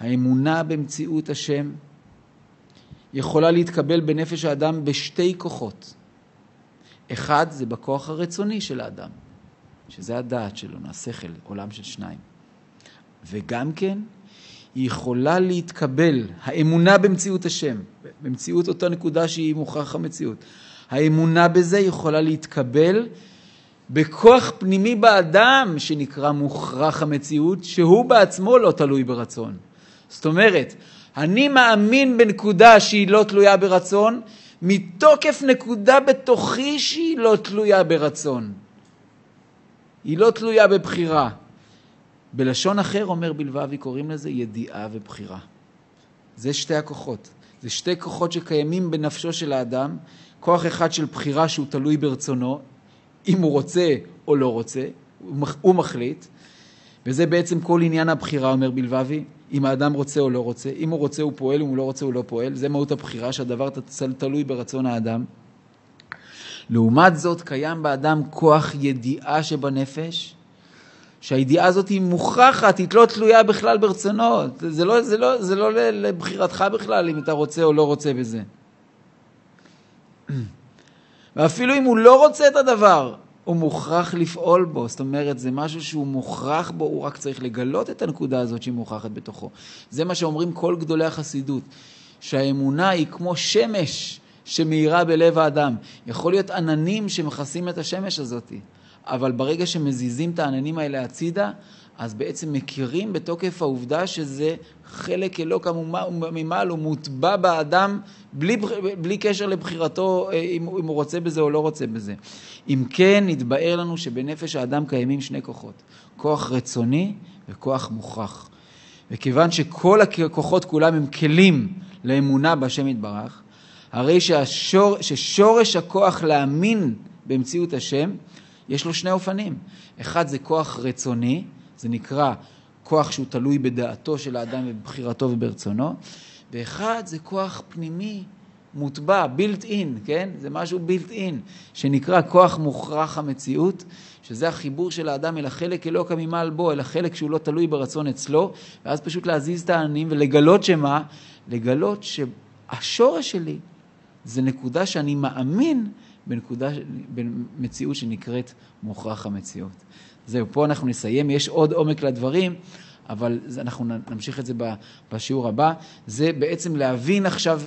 האמונה במציאות השם יכולה להתקבל בנפש האדם בשתי כוחות. אחד זה בכוח הרצוני של האדם, שזה הדעת שלו, השכל, עולם של שניים. וגם כן, היא יכולה להתקבל, האמונה במציאות השם, במציאות אותה נקודה שהיא מוכרח המציאות. האמונה בזה יכולה להתקבל בכוח פנימי באדם שנקרא מוכרח המציאות, שהוא בעצמו לא תלוי ברצון. זאת אומרת, אני מאמין בנקודה שהיא לא תלויה ברצון, מתוקף נקודה בתוכי שהיא לא תלויה ברצון. היא לא תלויה בבחירה. בלשון אחר אומר בלבבי, קוראים לזה ידיעה ובחירה. זה שתי הכוחות. זה שתי כוחות שקיימים בנפשו של האדם. כוח אחד של בחירה שהוא תלוי ברצונו, אם הוא רוצה או לא רוצה, הוא מחליט. וזה בעצם כל עניין הבחירה, אומר בלבבי, אם האדם רוצה או לא רוצה. אם הוא רוצה הוא פועל, אם הוא לא רוצה הוא לא פועל. זה מהות הבחירה, שהדבר תלוי ברצון האדם. לעומת זאת, קיים באדם כוח ידיעה שבנפש, שהידיעה הזאת היא מוכרחת, היא לא תלויה בכלל ברצונו. זה לא לבחירתך בכלל, אם אתה רוצה או לא רוצה בזה. ואפילו אם הוא לא רוצה את הדבר, הוא מוכרח לפעול בו. זאת אומרת, זה משהו שהוא מוכרח בו, הוא רק צריך לגלות את הנקודה הזאת שהיא מוכרחת בתוכו. זה מה שאומרים כל גדולי החסידות, שהאמונה היא כמו שמש שמאירה בלב האדם. יכול להיות עננים שמכסים את השמש הזאת, אבל ברגע שמזיזים את העננים האלה הצידה, אז בעצם מכירים בתוקף העובדה שזה חלק אלוק ממעל, הוא מוטבע באדם בלי קשר לבחירתו, אם הוא רוצה בזה או לא רוצה בזה. אם כן, נתבאר לנו שבנפש האדם קיימים שני כוחות, כוח רצוני וכוח מוכרח. וכיוון שכל הכוחות כולם הם כלים לאמונה בשם יתברך, הרי ששורש הכוח להאמין במציאות השם, יש לו שני אופנים. אחד זה כוח רצוני, זה נקרא כוח שהוא תלוי בדעתו של האדם ובבחירתו וברצונו, ואחד זה כוח פנימי מוטבע, built in, כן? זה משהו built in, שנקרא כוח מוכרח המציאות, שזה החיבור של האדם אל החלק אלוק ממעל בו, אל החלק שהוא לא תלוי ברצון אצלו, ואז פשוט להזיז את העננים ולגלות שמה? לגלות שהשורש שלי זה נקודה שאני מאמין במציאות שנקראת מוכרח המציאות. זהו, פה אנחנו נסיים, יש עוד עומק לדברים, אבל אנחנו נמשיך את זה בשיעור הבא. זה בעצם להבין עכשיו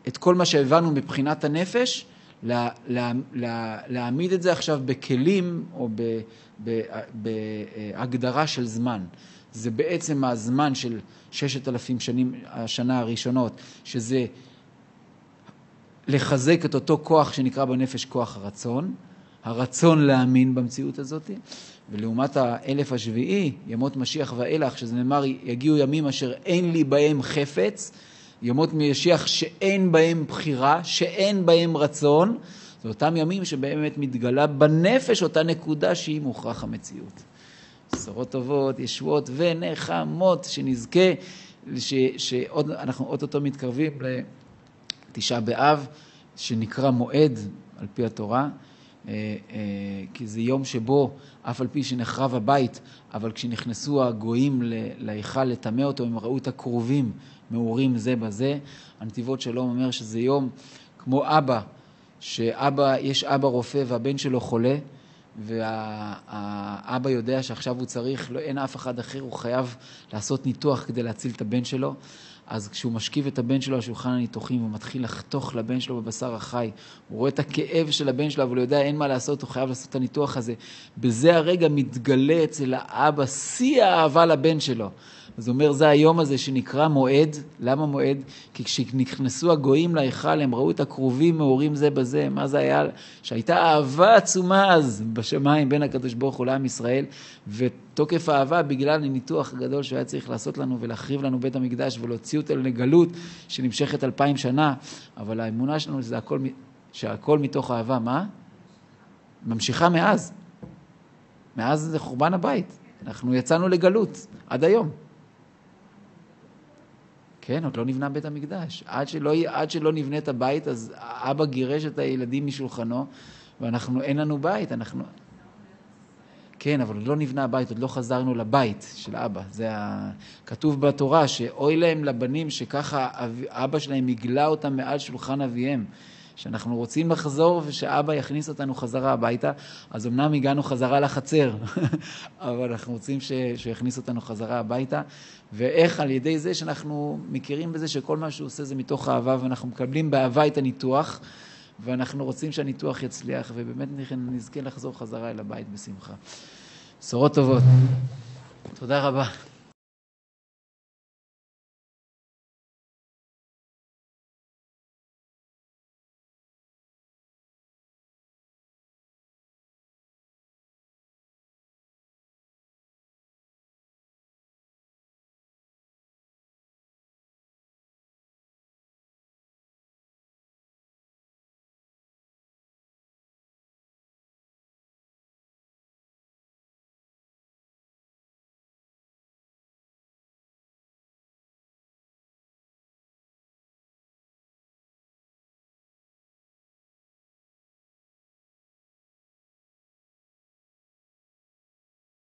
את כל מה שהבנו מבחינת הנפש, להעמיד את זה עכשיו בכלים או בהגדרה של זמן. זה בעצם הזמן של 6,000 שנים, השנה הראשונות, שזה לחזק את אותו כוח שנקרא בנפש כוח הרצון להאמין במציאות הזאת, ולעומת האלף השביעי, ימות משיח ואילך, שזה נאמר, יגיעו ימים אשר אין לי בהם חפץ, ימות משיח שאין בהם בחירה, שאין בהם רצון, זה אותם ימים שבאמת מתגלה בנפש אותה נקודה שהיא מוכרח המציאות. בשורות טובות, ישועות ונחמות, שנזכה, אנחנו אוטוטו מתקרבים לתשעה באב, שנקרא מועד על פי התורה, כי זה יום שבו, אף על פי שנחרב הבית, אבל כשנכנסו הגויים להיכל לטמא אותו, הם ראו את הקרובים מאורים זה בזה. הנתיבות שלום אומר שזה יום כמו אבא, יש אבא רופא והבן שלו חולה, והאבא יודע שעכשיו הוא צריך, אין אף אחד אחר, הוא חייב לעשות ניתוח כדי להציל את הבן שלו. אז כשהוא משכיב את הבן שלו על שולחן הניתוחים, הוא מתחיל לחתוך לבן שלו בבשר החי, הוא רואה את הכאב של הבן שלו, אבל הוא יודע אין מה לעשות, הוא חייב לעשות את הניתוח הזה. בזה הרגע מתגלה אצל האבא שיא האהבה לבן שלו. אז הוא אומר, זה היום הזה שנקרא מועד. למה מועד? כי כשנכנסו הגויים להיכל, הם ראו את הקרובים מאורים זה בזה. מה זה היה? שהייתה אהבה עצומה אז בשמיים בין הקדוש ברוך הוא לעם ישראל, ותוקף האהבה בגלל הניתוח הגדול שהוא היה צריך לעשות לנו ולהחריב לנו בית המקדש ולהוציא אותנו לגלות שנמשכת 2000 שנה. אבל האמונה שלנו זה הכל, שהכל מתוך אהבה. מה? ממשיכה מאז. מאז זה חורבן הבית. אנחנו יצאנו לגלות עד היום. כן, עוד לא נבנה בית המקדש. עד שלא נבנה את הבית, אז אבא גירש את הילדים משולחנו, ואנחנו, אין לנו בית. כן, אבל עוד לא נבנה הבית, עוד לא חזרנו לבית של אבא. זה כתוב בתורה, שאוי להם לבנים שככה אבא שלהם יגלה אותם מעל שולחן אביהם. שאנחנו רוצים לחזור ושאבא יכניס אותנו חזרה הביתה, אז אמנם הגענו חזרה לחצר, אבל אנחנו רוצים שיכניס אותנו חזרה הביתה, ואיך על ידי זה שאנחנו מכירים בזה שכל מה שהוא עושה זה מתוך אהבה, ואנחנו מקבלים באהבה את הניתוח, ואנחנו רוצים שהניתוח יצליח, ובאמת נזכה לחזור חזרה אל הבית בשמחה. בשורות טובות. תודה רבה.